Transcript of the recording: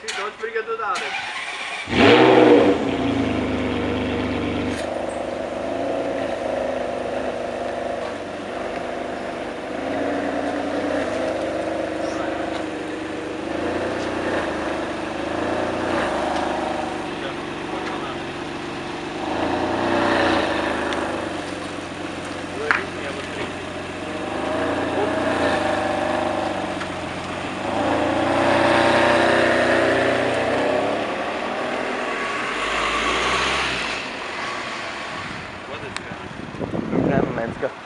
see, don't forget to that. Problema, let's go.